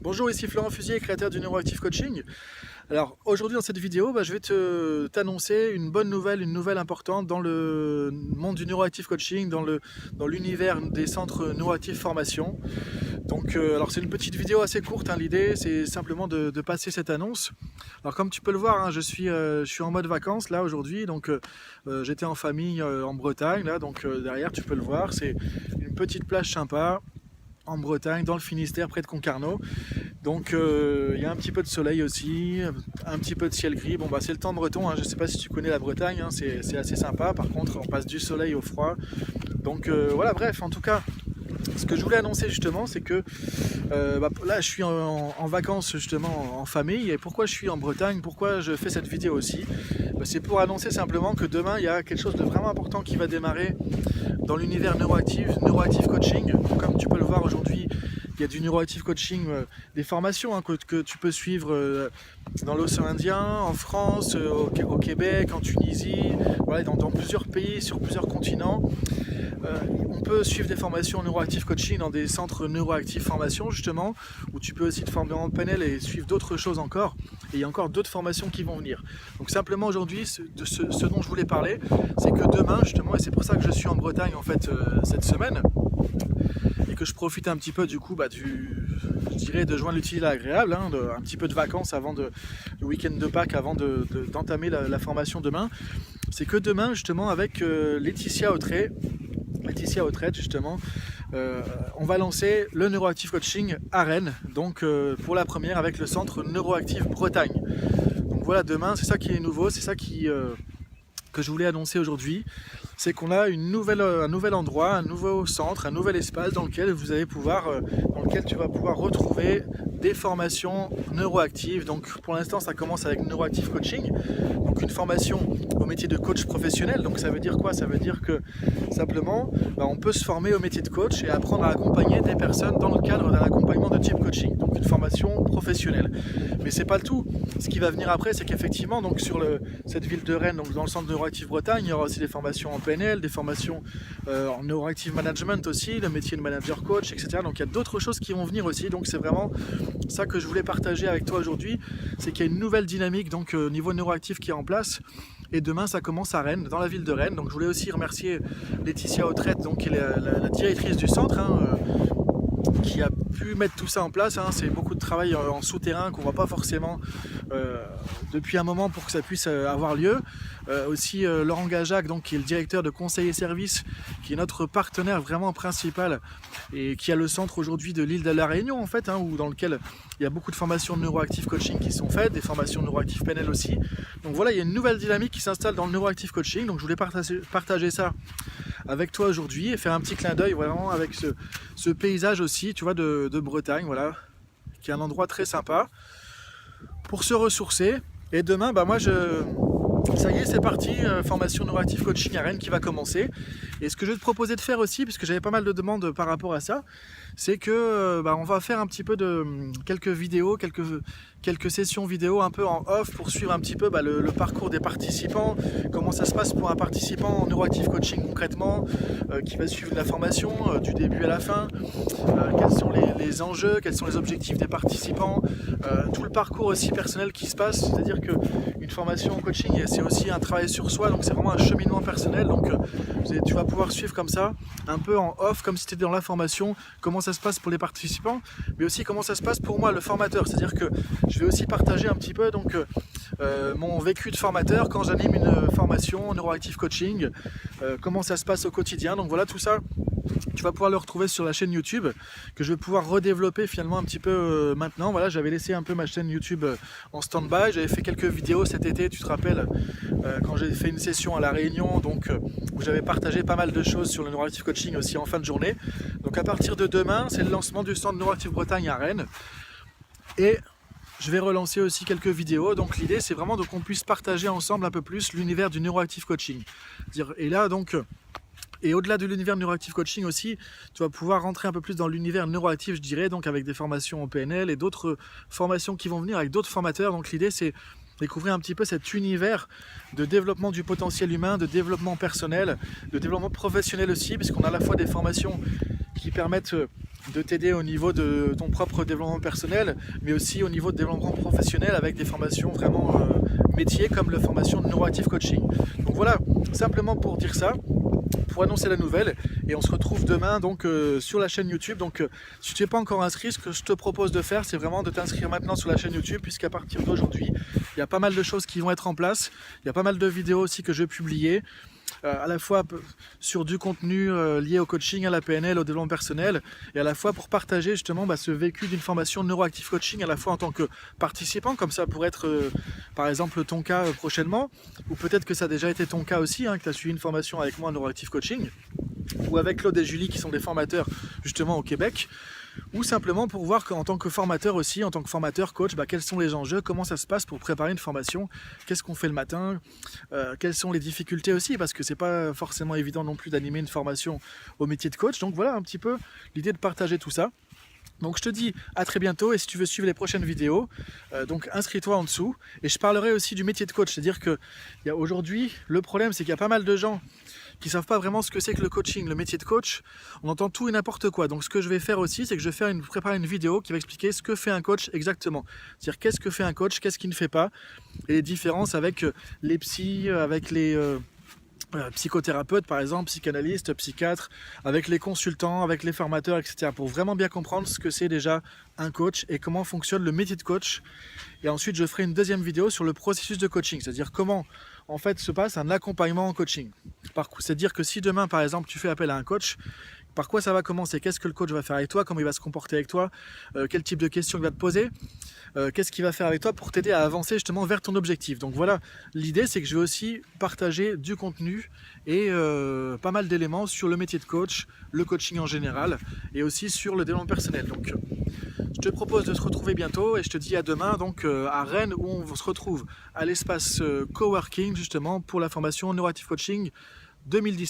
Bonjour, ici Florent Fusier, créateur du Neuroactive Coaching. Alors aujourd'hui dans cette vidéo, je vais t'annoncer une bonne nouvelle, une nouvelle importante dans le monde du Neuroactive Coaching, dans l'univers des centres Neuroactive Formation. Donc alors c'est une petite vidéo assez courte, l'idée c'est simplement de passer cette annonce. Alors comme tu peux le voir, je suis en mode vacances là aujourd'hui, donc j'étais en famille en Bretagne, là, donc derrière tu peux le voir, c'est une petite plage sympa en Bretagne, dans le Finistère, près de Concarneau. Donc il y a un petit peu de soleil aussi, un petit peu de ciel gris. Bon c'est le temps breton, je ne sais pas si tu connais la Bretagne, c'est assez sympa. Par contre on passe du soleil au froid. Donc voilà, bref, en tout cas, ce que je voulais annoncer justement, c'est que là je suis en vacances justement en famille. Et pourquoi je suis en Bretagne, pourquoi je fais cette vidéo aussi, c'est pour annoncer simplement que demain il y a quelque chose de vraiment important qui va démarrer dans l'univers Neuroactive Coaching. Comme tu peux le voir aujourd'hui, il y a du Neuroactive Coaching, des formations que tu peux suivre dans l'océan Indien, en France, au Québec, en Tunisie, voilà, dans plusieurs pays, sur plusieurs continents. On peut suivre des formations Neuroactive Coaching dans des centres Neuroactive Formation justement, où tu peux aussi te former en PNL et suivre d'autres choses encore. Et il y a encore d'autres formations qui vont venir. Donc simplement aujourd'hui, ce dont je voulais parler, c'est que demain justement, et c'est pour ça que je suis en Bretagne en fait cette semaine, et que je profite un petit peu du coup je dirais de joindre l'utile à l'agréable, un petit peu de vacances avant le week-end de Pâques, avant d'entamer la formation demain. C'est que demain justement avec Laetitia Autrette justement, on va lancer le Neuroactive Coaching à Rennes, donc pour la première avec le centre Neuroactive Bretagne. Donc voilà, demain c'est ça qui est nouveau, c'est ça que je voulais annoncer aujourd'hui, c'est qu'on a un nouvel endroit, un nouveau centre, un nouvel espace dans lequel tu vas pouvoir retrouver des formations neuroactives. Donc pour l'instant ça commence avec Neuroactive Coaching, donc une formation au métier de coach professionnel. Donc ça veut dire quoi? Ça veut dire que simplement on peut se former au métier de coach et apprendre à accompagner des personnes dans le cadre d'un accompagnement de type coaching, donc une formation professionnelle. Mais c'est pas le tout. Ce qui va venir après, c'est qu'effectivement donc sur cette ville de Rennes, donc dans le centre Neuroactive Bretagne, il y aura aussi des formations en PNL, des formations en Neuroactive Management aussi, le métier de manager coach, etc. Donc il y a d'autres choses qui vont venir aussi. Donc c'est vraiment ça que je voulais partager avec toi aujourd'hui, c'est qu'il y a une nouvelle dynamique donc au niveau neuroactif qui est en place. Et demain ça commence à Rennes, dans la ville de Rennes. Donc je voulais aussi remercier Laetitia Autrette, donc, qui est la directrice du centre, qui a pu mettre tout ça en place. C'est beaucoup de travail en souterrain qu'on ne voit pas forcément depuis un moment pour que ça puisse avoir lieu. Aussi Laurent Gajac, donc, qui est le directeur de conseil et services, qui est notre partenaire vraiment principal et qui a le centre aujourd'hui de l'île de la Réunion en fait, dans lequel il y a beaucoup de formations de Neuroactive Coaching qui sont faites, des formations Neuroactive PNL aussi. Donc voilà, il y a une nouvelle dynamique qui s'installe dans le Neuroactive Coaching, donc je voulais partager ça avec toi aujourd'hui et faire un petit clin d'œil vraiment avec ce paysage aussi, tu vois, de Bretagne, voilà, qui est un endroit très sympa pour se ressourcer. Et demain, ça y est, c'est parti, formation Neuroactive Coaching à Rennes qui va commencer. Et ce que je vais te proposer de faire aussi, puisque j'avais pas mal de demandes par rapport à ça, c'est que on va faire un petit peu de quelques vidéos, quelques sessions vidéo un peu en off pour suivre un petit peu le parcours des participants, comment ça se passe pour un participant en Neuroactive Coaching concrètement, qui va suivre la formation du début à la fin, quels sont les enjeux, quels sont les objectifs des participants, tout le parcours aussi personnel qui se passe, c'est-à-dire qu'une formation en coaching c'est aussi un travail sur soi, donc c'est vraiment un cheminement personnel, donc tu vas pouvoir suivre comme ça, un peu en off, comme si tu étais dans la formation, comment ça se passe pour les participants, mais aussi comment ça se passe pour moi le formateur, c'est-à-dire que je vais aussi partager un petit peu donc mon vécu de formateur quand j'anime une formation Neuroactive Coaching, comment ça se passe au quotidien. Donc voilà, tout ça tu vas pouvoir le retrouver sur la chaîne YouTube que je vais pouvoir redévelopper finalement un petit peu maintenant. Voilà, j'avais laissé un peu ma chaîne YouTube en stand-by, j'avais fait quelques vidéos cet été, tu te rappelles, quand j'ai fait une session à La Réunion, donc où j'avais partagé pas mal de choses sur le Neuroactive Coaching aussi en fin de journée. Donc à partir de demain, c'est le lancement du centre Neuroactive Bretagne à Rennes. Et je vais relancer aussi quelques vidéos, donc l'idée c'est vraiment qu'on puisse partager ensemble un peu plus l'univers du Neuroactive Coaching. Et là donc, et au-delà de l'univers Neuroactive Coaching aussi, tu vas pouvoir rentrer un peu plus dans l'univers neuroactif, je dirais, donc avec des formations en PNL et d'autres formations qui vont venir avec d'autres formateurs. Donc l'idée c'est découvrir un petit peu cet univers de développement du potentiel humain, de développement personnel, de développement professionnel aussi, puisqu'on a à la fois des formations qui permettent de t'aider au niveau de ton propre développement personnel, mais aussi au niveau de développement professionnel avec des formations vraiment métiers comme la formation de Neuroactive Coaching. Donc voilà, simplement pour dire ça, pour annoncer la nouvelle, et on se retrouve demain donc sur la chaîne YouTube. Donc si tu n'es pas encore inscrit, ce que je te propose de faire, c'est vraiment de t'inscrire maintenant sur la chaîne YouTube, puisqu'à partir d'aujourd'hui, il y a pas mal de choses qui vont être en place, il y a pas mal de vidéos aussi que je vais publier, à la fois sur du contenu lié au coaching, à la PNL, au développement personnel, et à la fois pour partager justement ce vécu d'une formation Neuroactive Coaching, à la fois en tant que participant, comme ça pourrait être par exemple ton cas prochainement, ou peut-être que ça a déjà été ton cas aussi, que tu as suivi une formation avec moi en Neuroactive Coaching, ou avec Claude et Julie qui sont des formateurs justement au Québec, ou simplement pour voir qu'en tant que formateur aussi, en tant que formateur coach, quels sont les enjeux, comment ça se passe pour préparer une formation, qu'est-ce qu'on fait le matin, quelles sont les difficultés aussi, parce que c'est pas forcément évident non plus d'animer une formation au métier de coach. Donc voilà un petit peu l'idée de partager tout ça. Donc je te dis à très bientôt, et si tu veux suivre les prochaines vidéos, donc inscris-toi en dessous. Et je parlerai aussi du métier de coach, c'est-à-dire que aujourd'hui le problème c'est qu'il y a pas mal de gens qui ne savent pas vraiment ce que c'est que le coaching, le métier de coach. On entend tout et n'importe quoi. Donc ce que je vais faire aussi, c'est que je vais préparer une vidéo qui va expliquer ce que fait un coach exactement. C'est-à-dire qu'est-ce que fait un coach, qu'est-ce qu'il ne fait pas, et les différences avec les psys, avec les psychothérapeutes par exemple, psychanalystes, psychiatres, avec les consultants, avec les formateurs, etc. Pour vraiment bien comprendre ce que c'est déjà un coach et comment fonctionne le métier de coach. Et ensuite je ferai une deuxième vidéo sur le processus de coaching, c'est-à-dire comment en fait se passe un accompagnement en coaching. C'est-à-dire que si demain par exemple tu fais appel à un coach, par quoi ça va commencer, qu'est-ce que le coach va faire avec toi, comment il va se comporter avec toi, quel type de questions il va te poser, qu'est-ce qu'il va faire avec toi pour t'aider à avancer justement vers ton objectif. Donc voilà, l'idée c'est que je vais aussi partager du contenu et pas mal d'éléments sur le métier de coach, le coaching en général, et aussi sur le développement personnel. Donc je te propose de se retrouver bientôt, et je te dis à demain donc à Rennes, où on se retrouve à l'espace coworking justement pour la formation Neuroactive Coaching 2017.